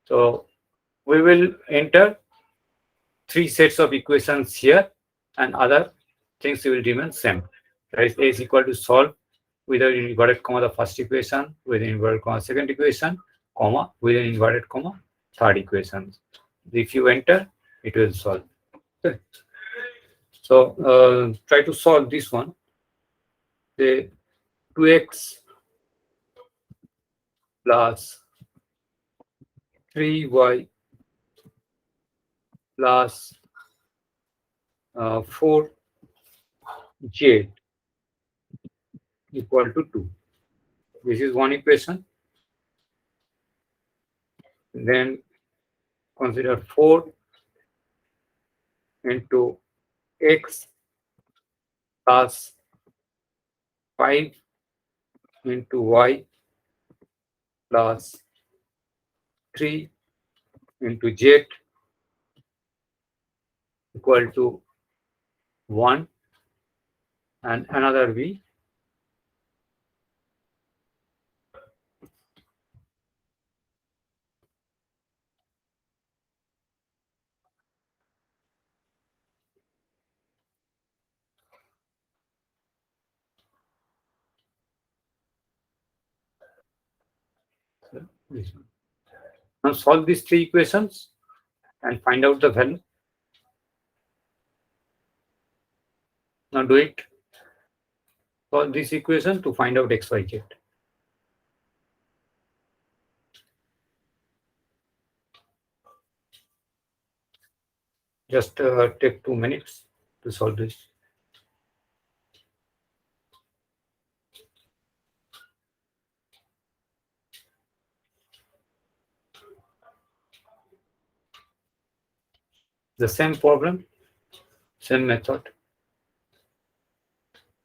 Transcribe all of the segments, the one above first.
So we will enter three sets of equations here, and other things will remain same. That is, A is equal to solve with an inverted comma the first equation, with an inverted comma second equation, comma with an inverted comma third equation. If you enter, it will solve. Okay. So try to solve this one. The 2x plus 3y plus 4z equal to 2. This is one equation. Then consider 4 into x plus 5 into y plus 3 into z equal to 1, and another v. This one. Now solve these three equations and find out the value. Now do it. Solve this equation to find out x, y, z. Just take 2 minutes to solve this. The same problem, same method,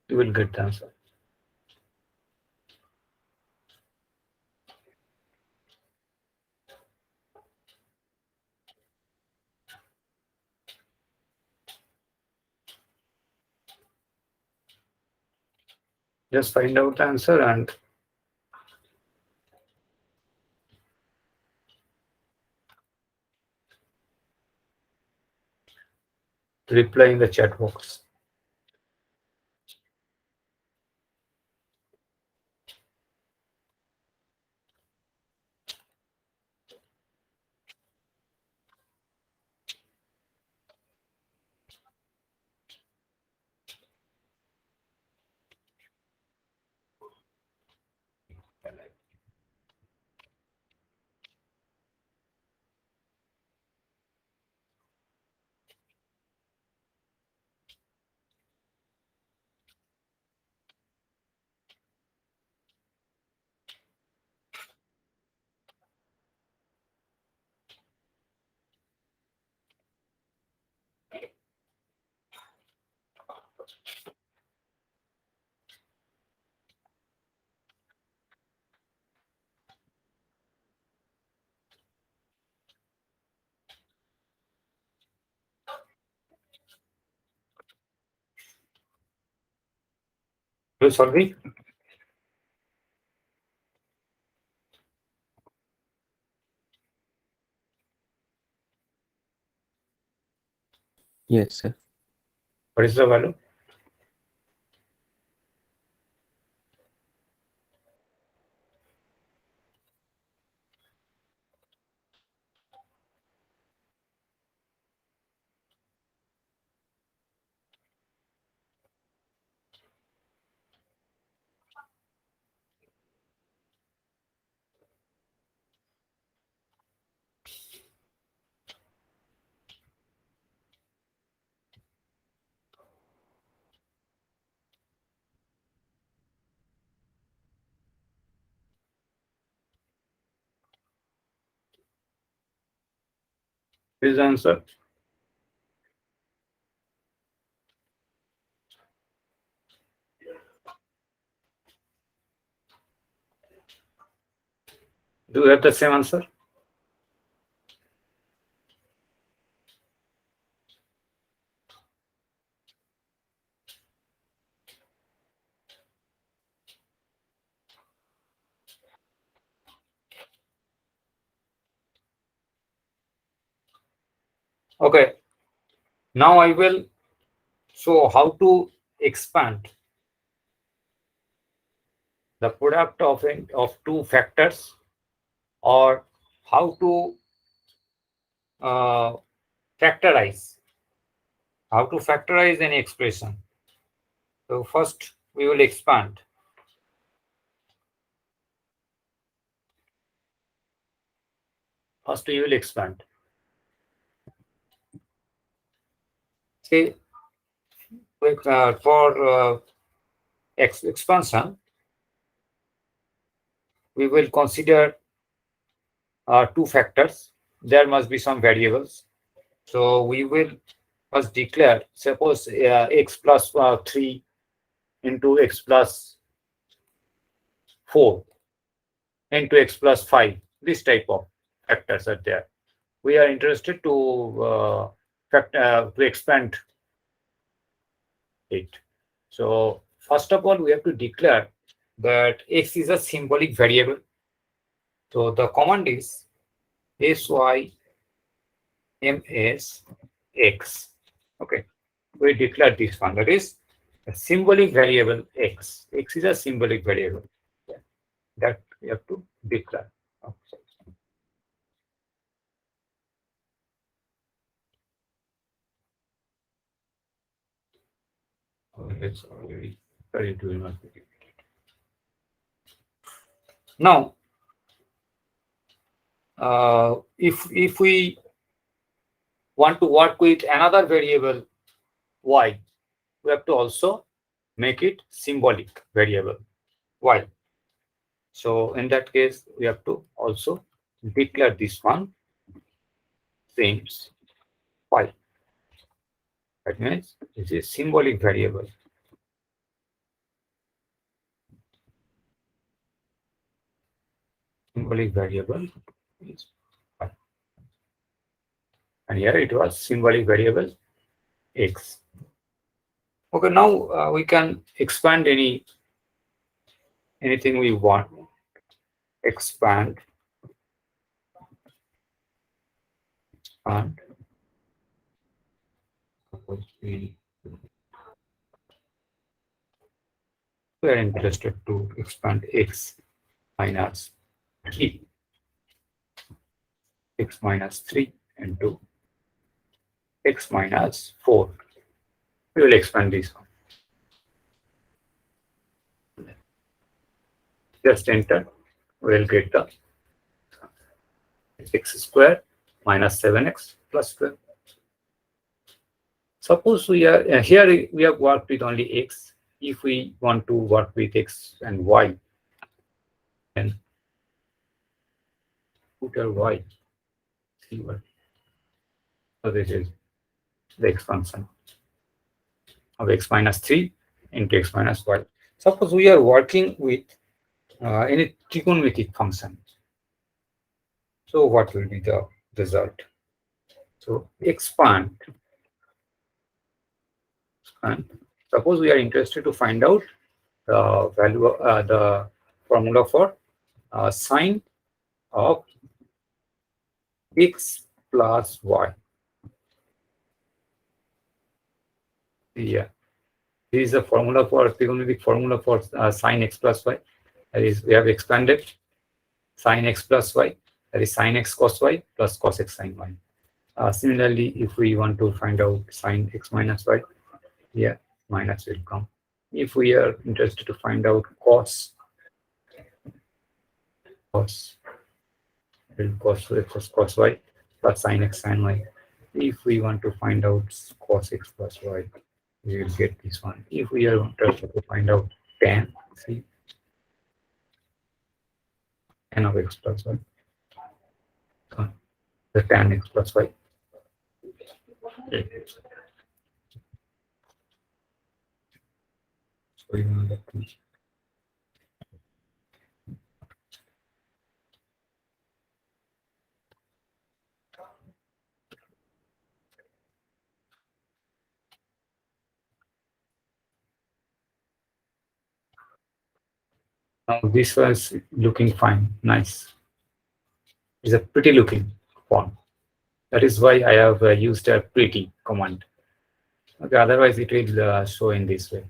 you will get the answer. Just find out the answer and reply in the chat box. You solve it? Yes, sir. What is the value? Is the answer? Do you have the same answer? Okay, now I will show how to expand the product of two factors, or how to uh, factorize an expression. So first we will expand. First we will expand. Okay, for expansion, we will consider two factors. There must be some variables. So we will first declare, suppose x plus 3 into x plus 4 into x plus 5. This type of factors are there. We are interested to expand it. So first of all, we have to declare that x is a symbolic variable. So the command is sy ms x. Okay, we declare this one, that is a symbolic variable x. X is a symbolic variable that we have to declare. Okay. It's already ready to investigate. Now, if we want to work with another variable y, we have to also make it symbolic variable y. So in that case, we have to also declare this one seems y. That means this is symbolic variable. Symbolic variable is y. And here it was symbolic variable x. Okay, now we can expand anything we want. Expand. Suppose we are interested to expand x minus 3. X minus 3 into x minus 4. We will expand this one. Just enter. We will get the x square minus 7x plus 12. Suppose we are here, we have worked with only x. If we want to work with x and y, then put our y. See what? So this is the expansion of x minus 3 into x minus y. Suppose we are working with any trigonometric function. So what will be the result? So expand. And suppose we are interested to find out the value of the formula for sine of x plus y. Yeah, this is the formula for trigonometric formula for sine x plus y. That is, we have expanded sine x plus y. That is sine x cos y plus cos x sine y. Similarly, if we want to find out sine x minus y, here minus will come. If we are interested to find out cos x cos y plus sine x sine y. If we want to find out cos x plus y, we will get this one. If we are interested to find out tan, see, tan of x plus y, the tan x plus y. So you know that. Now this was looking fine, nice. It's a pretty looking font. That is why I have used a pretty command. Okay, otherwise it will show in this way.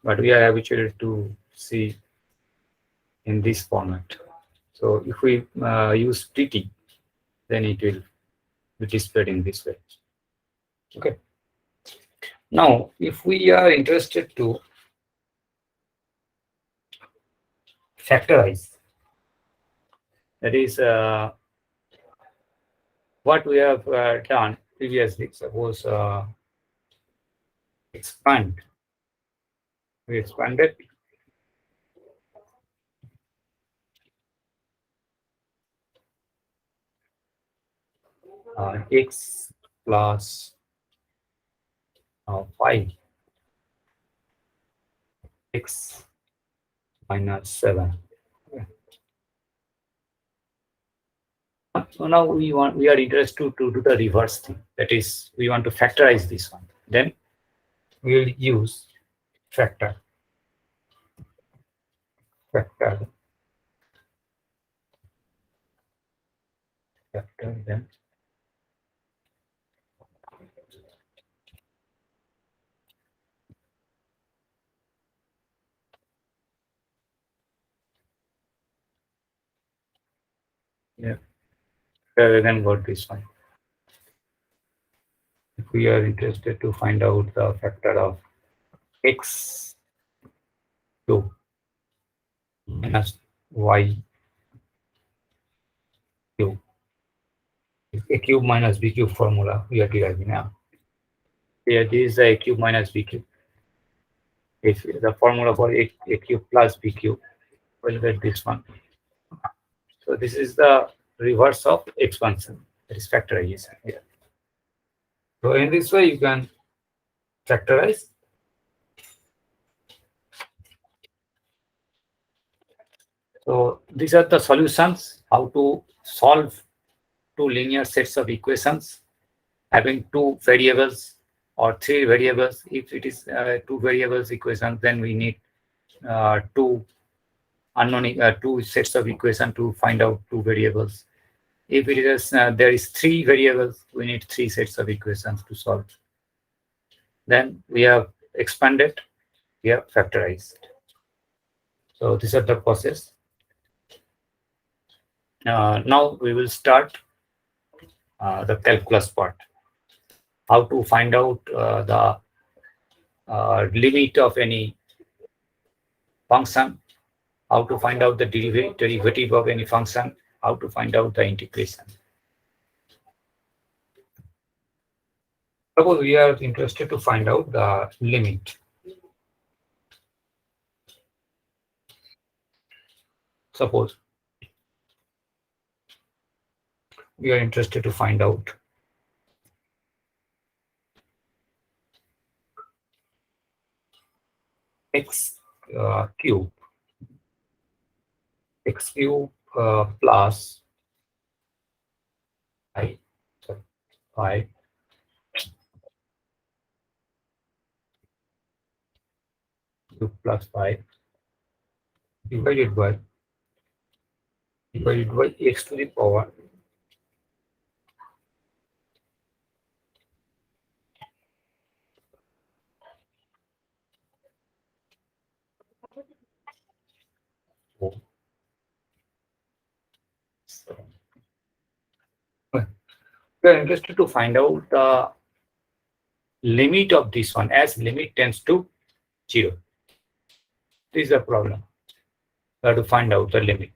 But we are habituated to see in this format. So if we use pretty, then it will be displayed in this way. Okay. Now, if we are interested to factorize, that is what we have done previously. Suppose expand. We expanded x plus 5 x minus 7. Okay. So now we are interested to do the reverse thing. That is, we want to factorize this one. Then we will use factor. Factor. Factor then. Yeah. Rather than what this one. If we are interested to find out the factor of x cube minus y cube, a cube minus b cube formula we are deriving now. Here this is a cube minus b cube. If the formula for a cube plus b cube, we'll get this one. So this is the reverse of expansion, that is factorization here. So in this way you can factorize. So these are the solutions, how to solve two linear sets of equations having two variables or three variables. If it is two variables equation, then we need two unknown two sets of equation to find out two variables. If it is there is three variables, we need three sets of equations to solve. Then we have expanded, we have factorized. So these are the process. Now we will start the calculus part. How to find out the limit of any function, how to find out the derivative of any function, how to find out the integration. Suppose we are interested to find out the limit. Suppose we are interested to find out x cube plus I cube plus 5 divided by x to the power four. We are interested to find out the limit of this one as limit tends to 0. This is the problem. We have to find out the limit.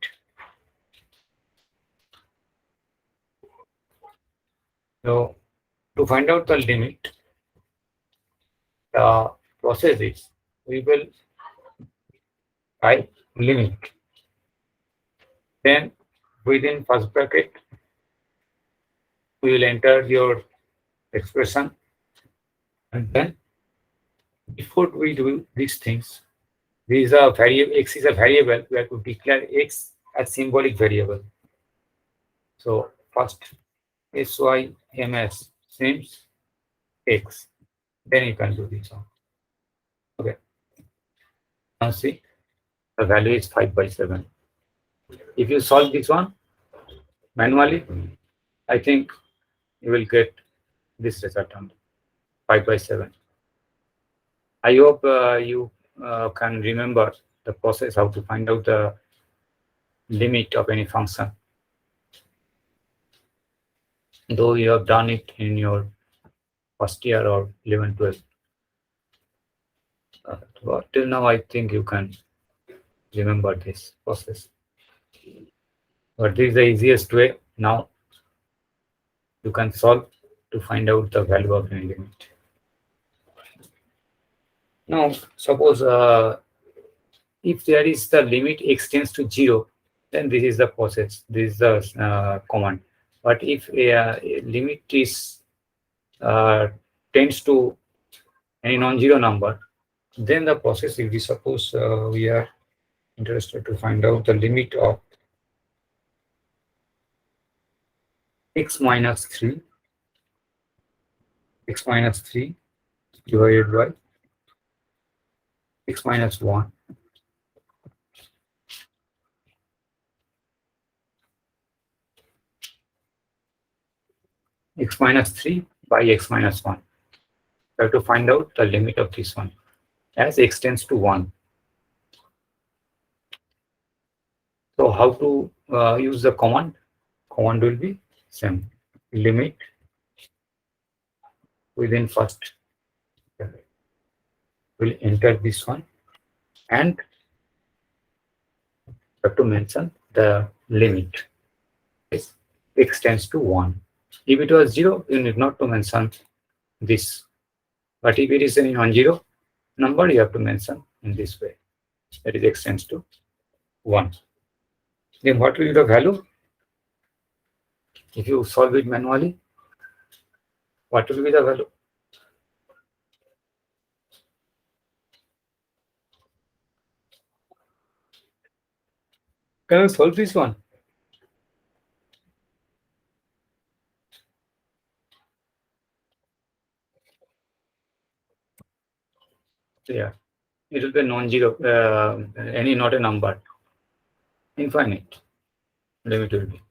So to find out the limit, the process is we will type limit. Then within first bracket, we will enter your expression. And then before we do these things, these are variable, x is a variable, we have to declare x as symbolic variable. So first syms seems x, then you can do this one. Okay. Now see, the value is 5/7. If you solve this one manually, I think you will get this result only, 5/7. I hope you can remember the process how to find out the limit of any function. Though you have done it in your first year or 11, 12. But till now, I think you can remember this process. But this is the easiest way now you can solve to find out the value of any limit. Now, suppose if there is the limit x tends to 0, then this is the process, this is the command. But if a limit is tends to any non-zero number, then the process will be, suppose we are interested to find out the limit of x minus 3 divided by x minus 1 x minus 3 by x minus 1. We have to find out the limit of this one as x tends to 1. So how to use the command? Command will be same, limit within first. We'll enter this one and have to mention the limit. X tends to 1. If it was 0, you need not to mention this. But if it is a non-zero number, you have to mention in this way. That is x tends to 1. Then what will be the value? If you solve it manually, what will be the value? Can I solve this one? Yeah, it will be non-zero, any not a number, infinite limit will be.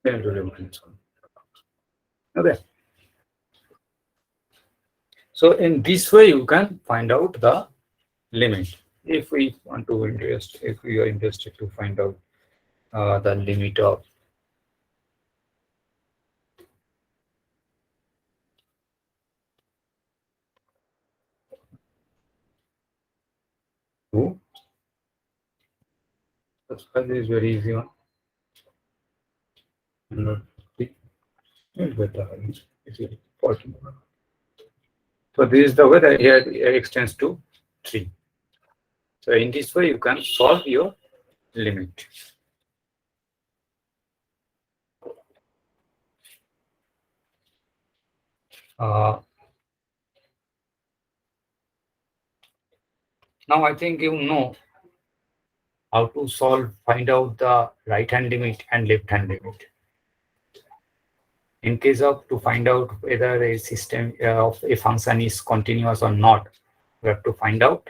Then it will be minus 1. Okay. So in this way, you can find out the limit. If we want to if we are interested to find out the limit of two, this is very easy one. So this is the way that here extends to 3. So in this way, you can solve your limit. Now I think you know how to find out the right-hand limit and left-hand limit. In case of to find out whether a system of a function is continuous or not, we have to find out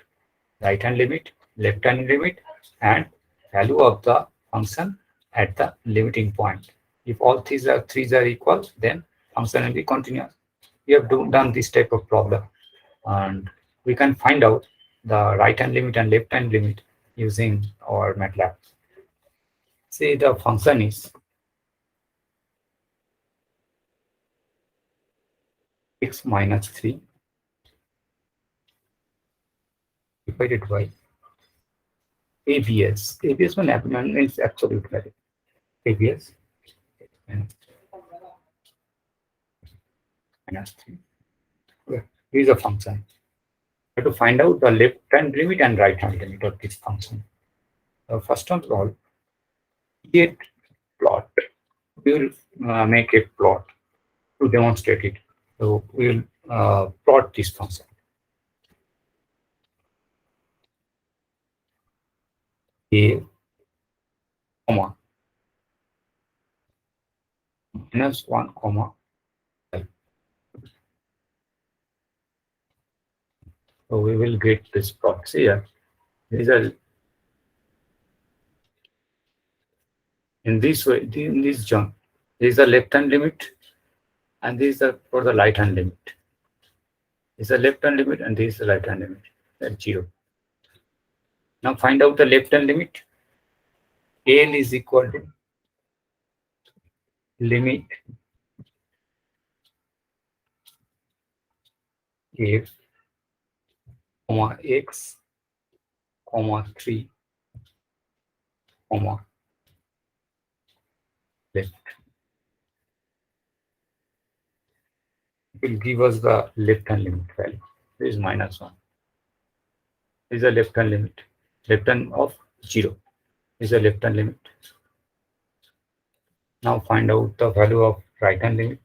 right-hand limit, left-hand limit, and value of the function at the limiting point. If all threes are equal, then function will be continuous. We have done this type of problem, and we can find out the right-hand limit and left-hand limit using our Matlab. Say the function is x minus 3 divided by ABS. ABS means absolute value. ABS minus 3. Okay. Here is a function. We have to find out the left-hand limit and right-hand limit of this function. First of all, create plot. We will make a plot to demonstrate it. So we will plot this function. A, comma, minus 1, comma, 5. So we will get this plot here. These are in this way, in this jump. This is the left hand limit, and this is the for the right hand limit. This is the left hand limit, and this is the right hand limit. That's 0. Now find out the left hand limit. L is equal to limit f comma x comma 3 comma left. It will give us the left hand limit value. This is -1. This is the left hand limit. Left hand of 0 is the left hand limit. Now find out the value of right hand limit.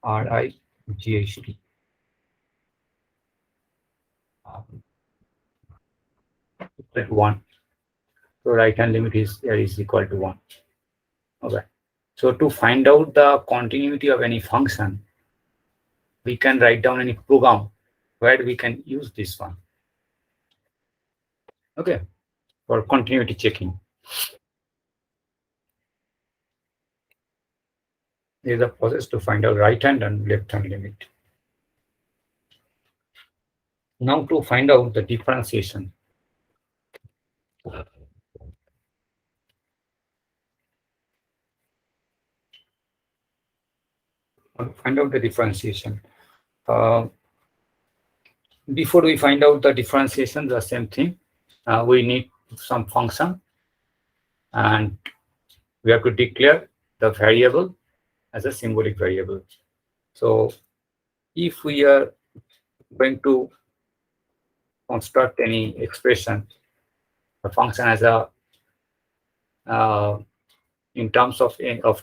RIGHT. Equal to 1. So right hand limit is equal to 1. Okay. So to find out the continuity of any function, we can write down any program where we can use this one. Okay. For continuity checking. There is a process to find out right hand and left hand limit. Now to find out the differentiation. Find out the differentiation. Before we find out the differentiation, the same thing, we need some function, and we have to declare the variable as a symbolic variable. So if we are going to construct any expression, a function as a in terms of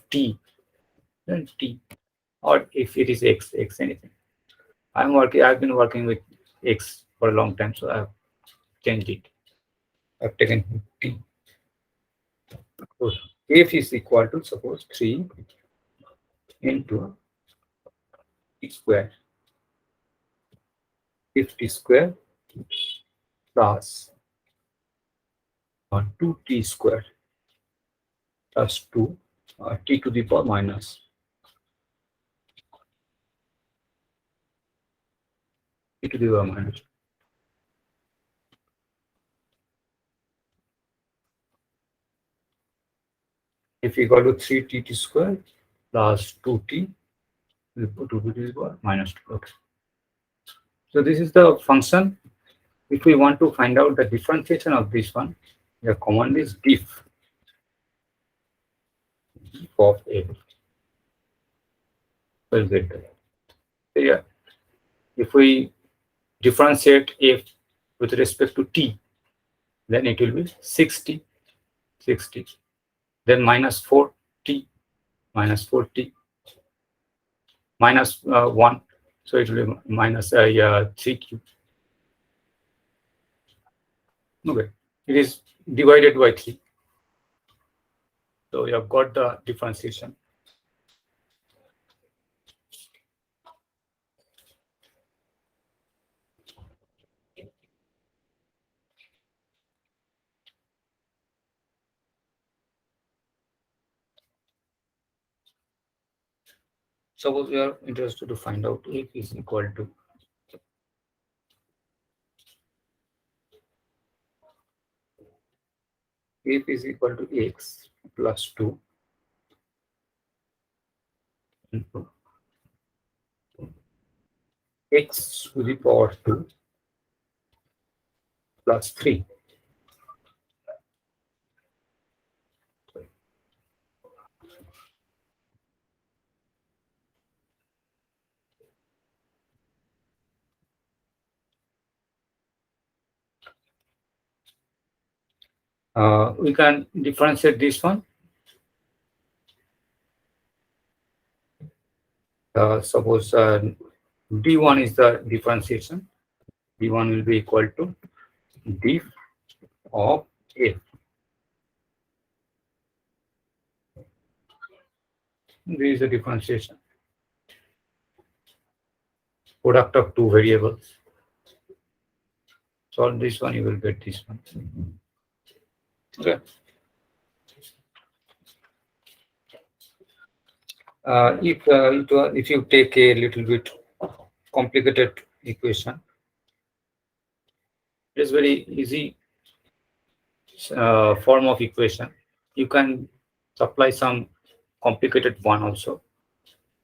t, then t, or if it is x anything. I've been working with x for a long time, so I've changed it. I've taken t. So f is equal to, suppose, 3 into t square. If t square plus 2t square plus 2 t to the power minus t to the power minus. If equal to 3t square plus 2t, we put 2 to the power minus 2. Okay. So this is the function. If we want to find out the differentiation of this one, the command is diff of f. Well, so yeah, if we differentiate f with respect to t, then it will be 60, then minus 4t, minus 4t, minus 1, so it will be minus 3q. Okay, it is divided by 3. So you have got the differentiation. Suppose we are interested to find out f is equal to x plus 2 into x to the power 2 plus 3. We can differentiate this one. Suppose d1 is the differentiation. d1 will be equal to diff of f. This is the differentiation. Product of two variables. solve this one, you will get this one. Okay. If you take a little bit complicated equation, it is very easy form of equation. You can supply some complicated one also.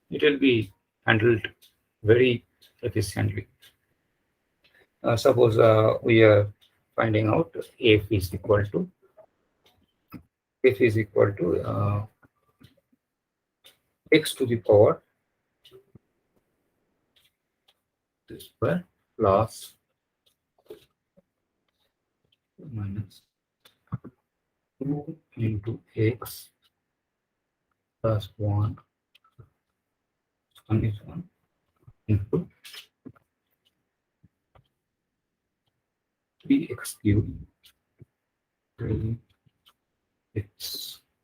It will be handled very efficiently. Suppose we are finding out f is equal to x to the power square plus minus 2 into x plus 1 is 1 into 3x cube 3x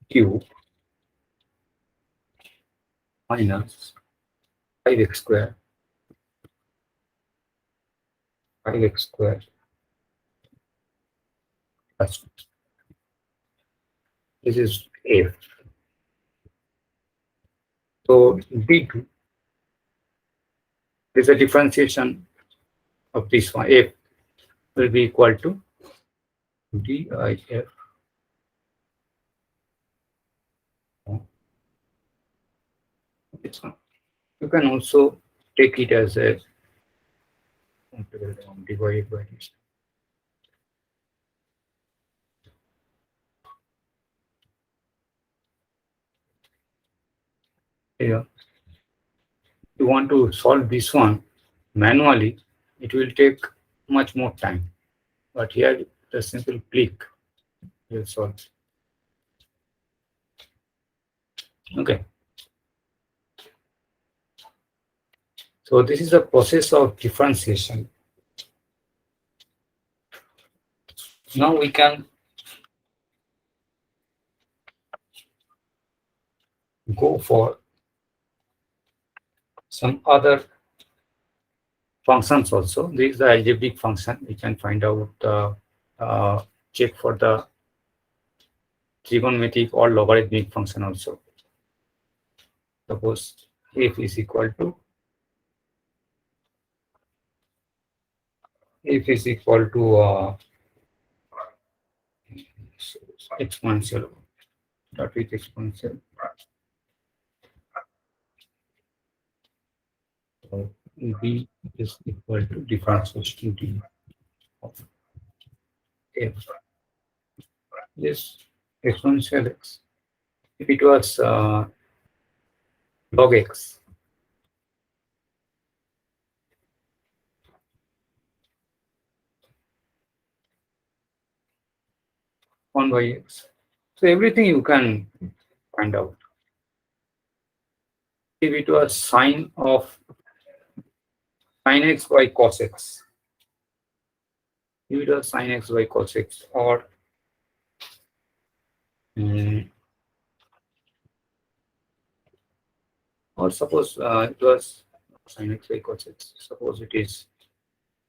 cube minus 5x square plus 2. This is f. So d2 is a differentiation of this one. F will be equal to DIF this one. You can also take it as a divided by this. Here, you want to solve this one manually, it will take much more time. But here, the simple click will solve. Okay. So this is the process of differentiation. Now we can go for some other functions also. This is the algebraic function. We can find out check for the trigonometric or logarithmic function also. Suppose f is equal to exponential, start with exponential. So b is equal to differentiation d of f. This exponential x. If it was log x, one by x. So everything you can find out. If it was sine x by cos x, if it was sine x by cos x, or suppose it was sine x by cos x. Suppose it is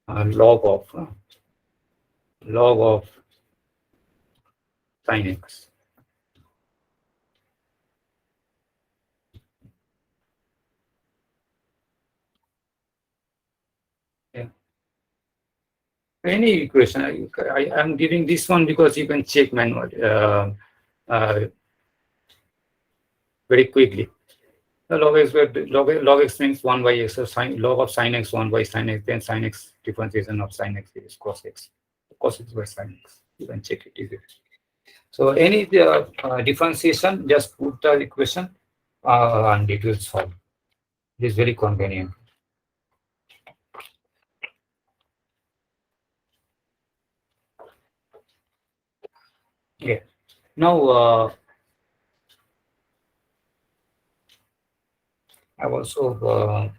log of sine x. Yeah. Any equation, I am giving this one because you can check manually very quickly. The log x means 1 by x, so log of sine x 1 by sine x, then sine x differentiation of sine x is cos x by sine x. You can check it easily. So any differentiation, just put the equation and it will solve. It is very convenient. Yeah. Now I've also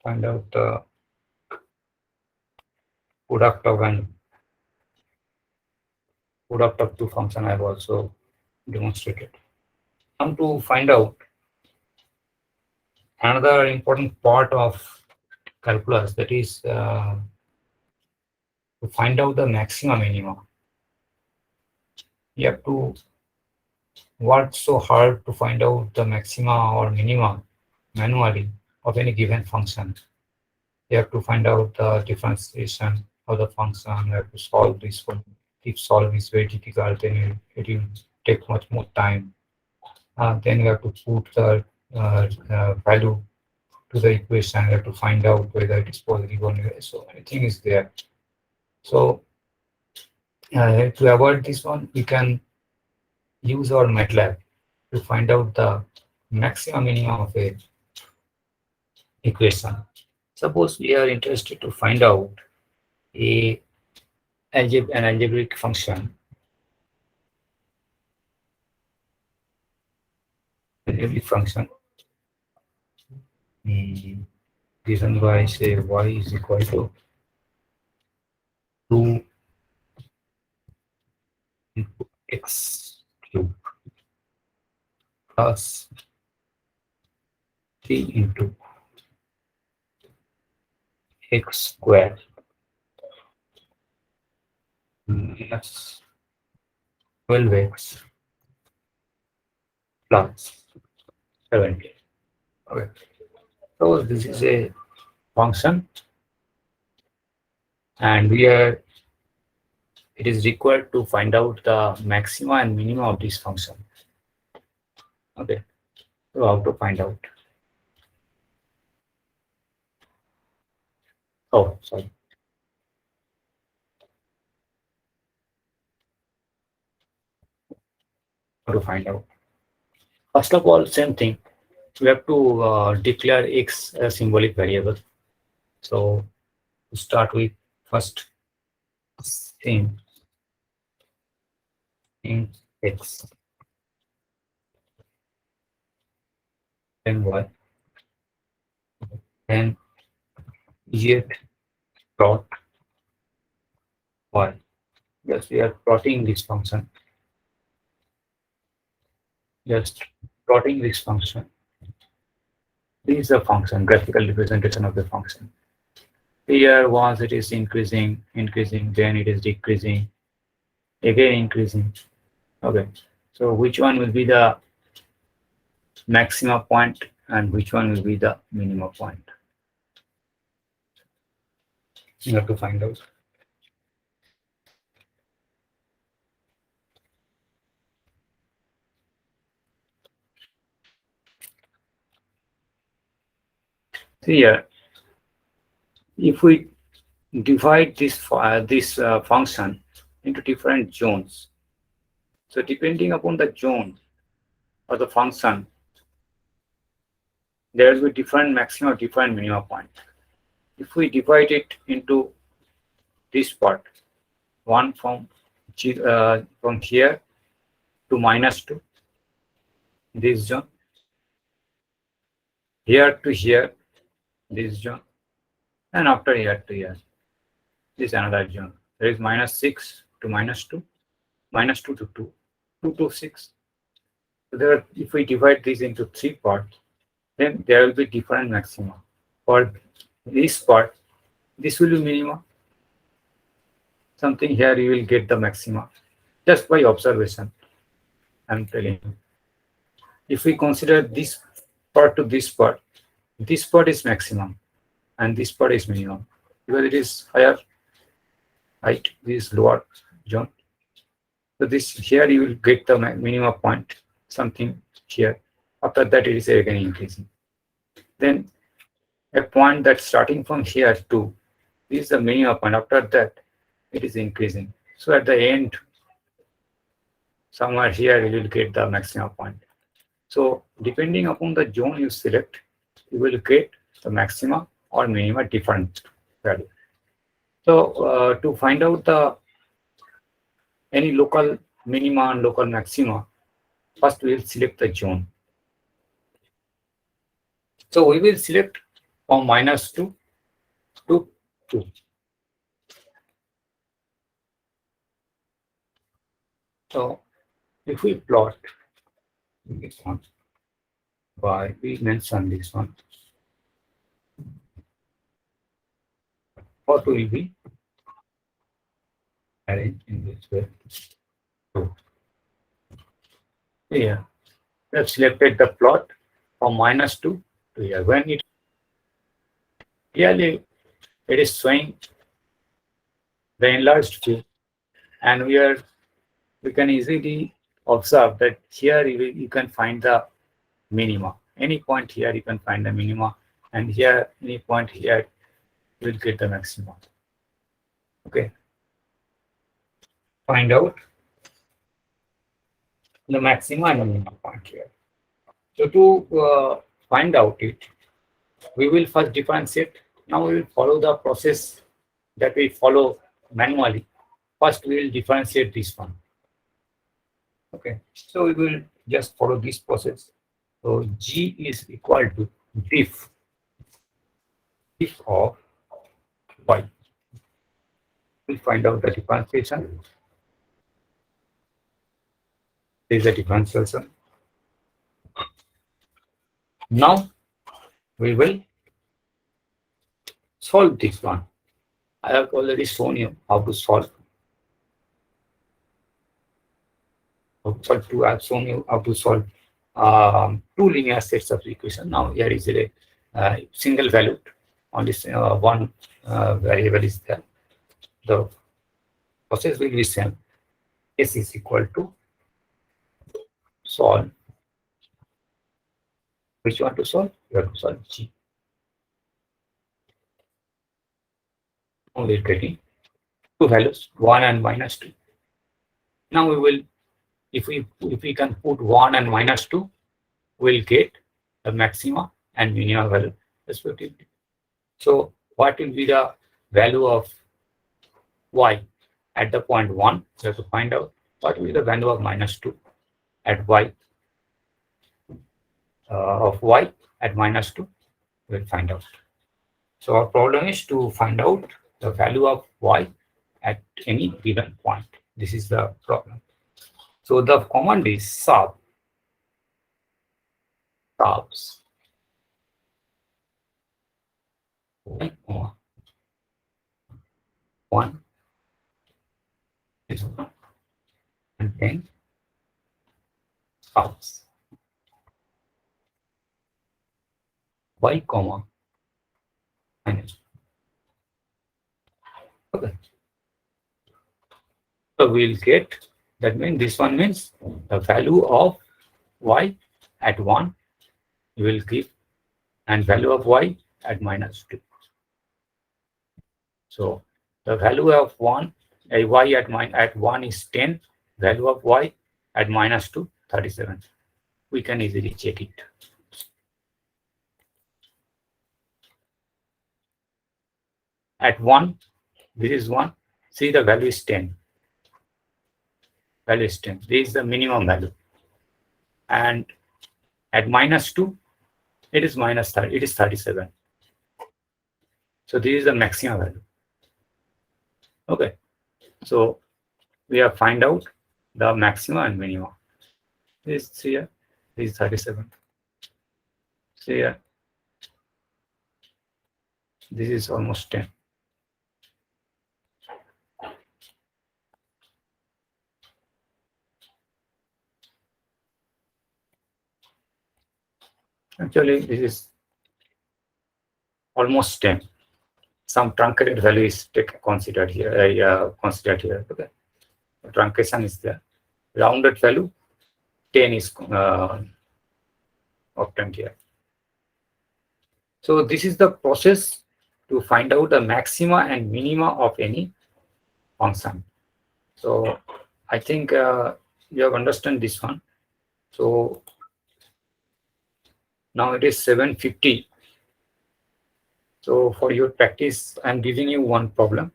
find out the product of two function. I've also demonstrated. Now to find out another important part of calculus, that is to find out the maxima minima, you have to work so hard to find out the maxima or minima manually of any given function. You have to find out the differentiation of the function. You have to solve this one. If solve is very difficult, then it will take much more time. Then you have to put the value to the equation. You have to find out whether it is positive or negative. So anything is there. So to avoid this one, we can use our Matlab to find out the maximum minimum of a equation. Suppose we are interested to find out a an algebraic function. Algebraic function given by, say, y is equal to 2 into x cube plus 3 into x square minus 12x plus 70. Okay. So this is a function, and it is required to find out the maxima and minima of this function. Okay. So how to find out? Oh, sorry. How to find out? First of all, same thing. We have to declare x a symbolic variable. So to start with, first thing in x, then y, then yet plot y. Yes, we are plotting this function. Just plotting this function. This is a function, graphical representation of the function. Here, once it is increasing, then it is decreasing, again increasing. Okay, so which one will be the maxima point and which one will be the minima point? You have to find out. Here, if we divide this function into different zones, so depending upon the zone or the function, there will be different maxima, different minima point. If we divide it into this part, one from here to -2, this zone, here to here, this zone, and after here to here, this another zone. There is -6 to -2, -2 to 2, 2 to 6. So there, if we divide this into 3 parts, then there will be different maxima. For this part, this will be minima. Something here you will get the maxima just by observation. I'm telling you. If we consider this part to this part is maximum and this part is minimum because it is higher height, this is lower zone. So this here you will get the minimum point, something here. After that it is again increasing. Then a point that's starting from here to this is the minimum point. After that it is increasing. So at the end, somewhere here you will get the maximum point. So depending upon the zone you select, you will get the maxima or minima different value. So to find out the any local minima and local maxima, first we will select the zone. So we will select from -2 to 2. So if we plot this one by, we mention this one, what will be arrange in this way. So here we have selected the plot from -2 to here. When it clearly it is showing the enlarged view, and we can easily observe that here you can find the minima. Any point here you can find the minima, and here any point here you will get the maximum. Okay. Find out the maxima and the minima point here. So to find out it, we will first differentiate. Now we will follow the process that we follow manually. First we will differentiate this one. Okay, so we will just follow this process. So G is equal to diff of Y. We'll find out the differentiation. There is a differentiation. Now we will solve this one. I have already shown you how to solve. I have shown you how to solve two linear sets of equation. Now here is a single valued. Only one variable is there. The process will be same. S is equal to solve. Which one to solve? You have to solve G. Now we are getting two values, 1 and -2. Now we will, if we can put 1 and -2, we'll get the maxima and minima value respectively. So what will be the value of Y at the point 1? We have to find out what will be the value of -2 at Y of Y at -2. We'll find out. So our problem is to find out the value of Y at any given point. This is the problem. So the command is subs 1 is 1 and then subs Y comma minus. Okay. So we'll get, that means this one means the value of Y at 1 you will give, and value of Y at -2. So the value of Y at 1 is 10, value of Y at -2, 37. We can easily check it. At 1, this is 1, see the value is 10. Value is 10. This is the minimum value. And at -2, it is -30, it is 37. So this is the maximum value. Okay. So we have find out the maximum and minimum. This is here, this is 37. See here, this is almost 10. Actually, this is almost 10. Some truncated value is considered here. Okay, the truncation is there. Rounded value 10 is obtained here. So this is the process to find out the maxima and minima of any function. So I think you have understood this one. So now it is 7:50. So for your practice, I'm giving you one problem.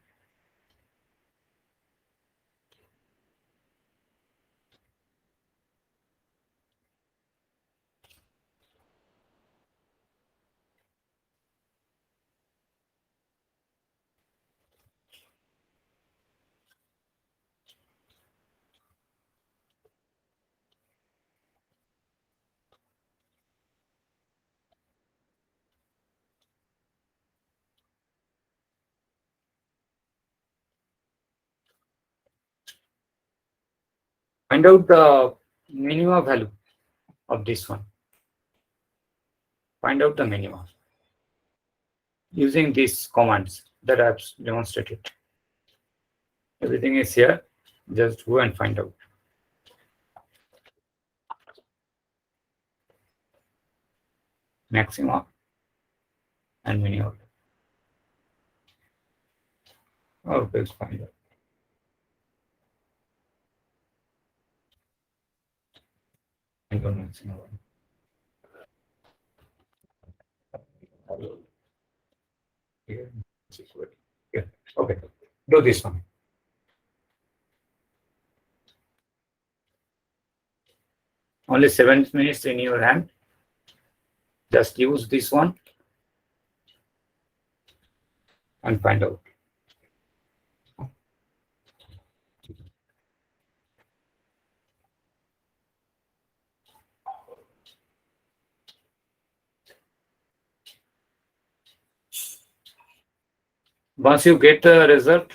Find out the minima value of this one. Find out the minima using these commands that I have demonstrated. Everything is here. Just go and find out. Maxima and minima. Always find out. Find out maxima. Here. Here. Okay. Do this one. Only 7 minutes in your hand. Just use this one and find out. Once you get the result,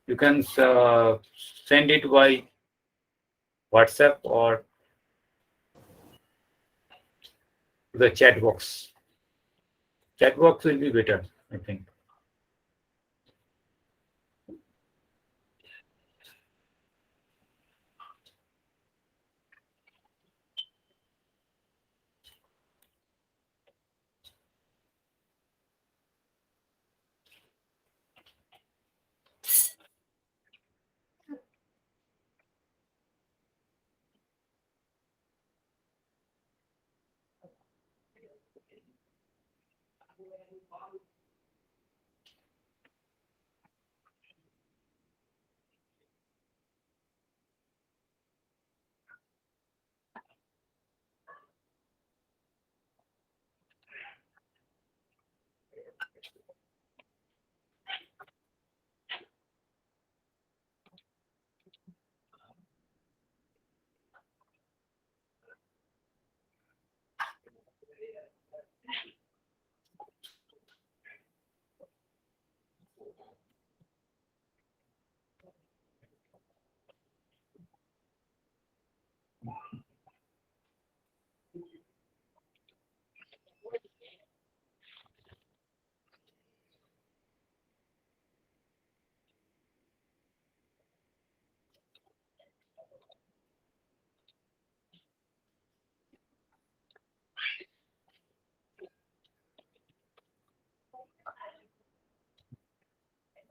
you can send it by WhatsApp or the chat box. Chat box will be better, I think.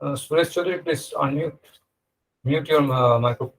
Suresh Chaudhary, please unmute. Mute your microphone.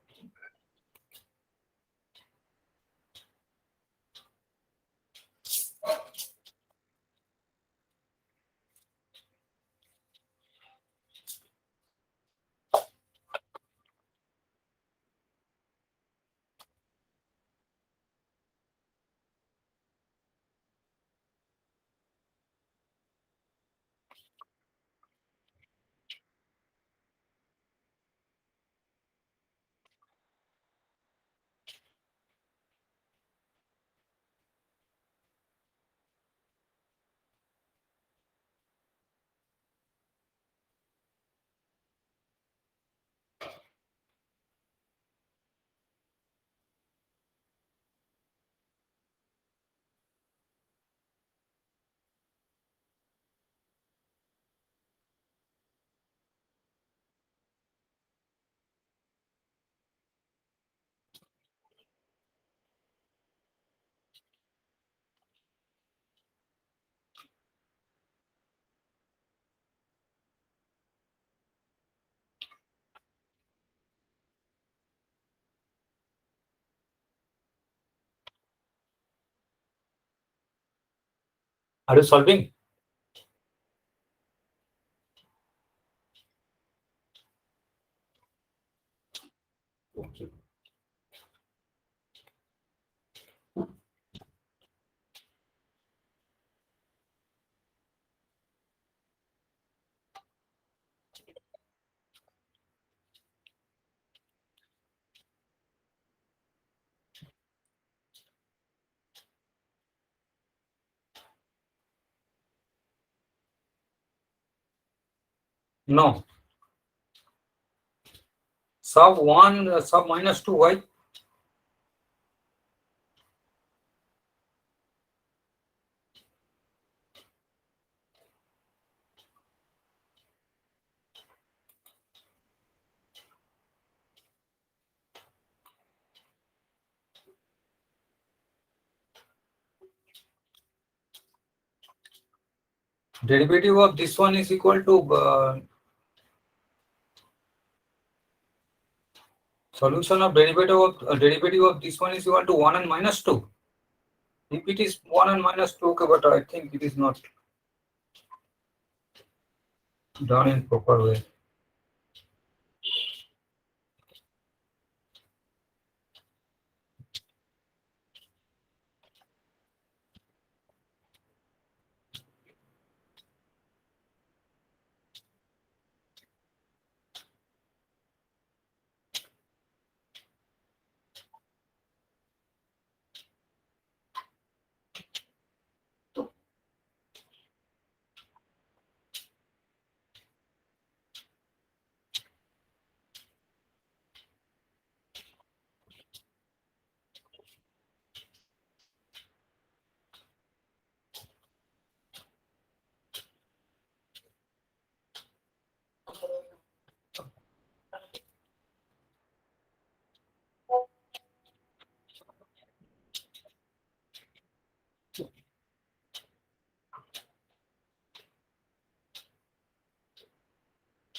Are you solving? Okay. No. Sub 1, sub minus 2, why? Derivative of this one is equal to solution of derivative of this one is equal to 1 and minus 2. If it is 1 and minus 2, okay, but I think it is not done in proper way.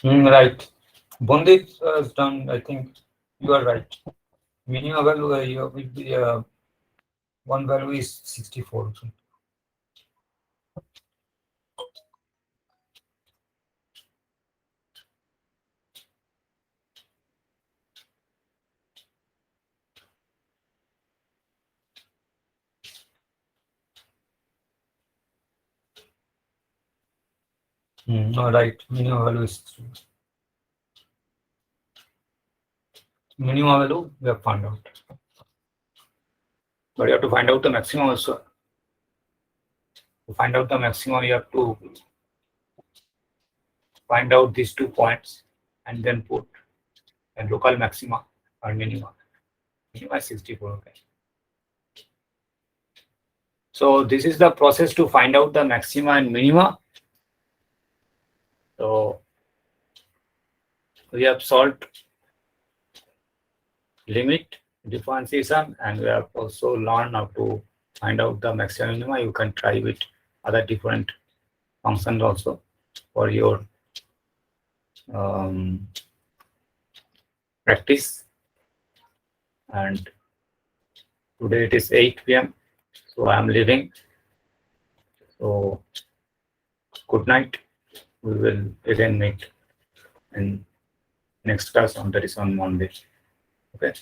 Right. Bondit has done, I think you are right. Minimum value will be one value is 64. No, right. Minimum value is minimum value we have found out. But you have to find out the maximum also. To find out the maximum, you have to find out these 2 points and then put a local maxima or minima. Minima is 64. Okay. So this is the process to find out the maxima and minima. So we have solved limit, differentiation, and we have also learned how to find out the maxima and minima. You can try with other different functions also for your practice. And today it is 8 p.m. So I am leaving. So good night. We will again meet in next class on that is on Monday. Okay.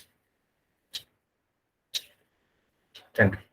Thank you.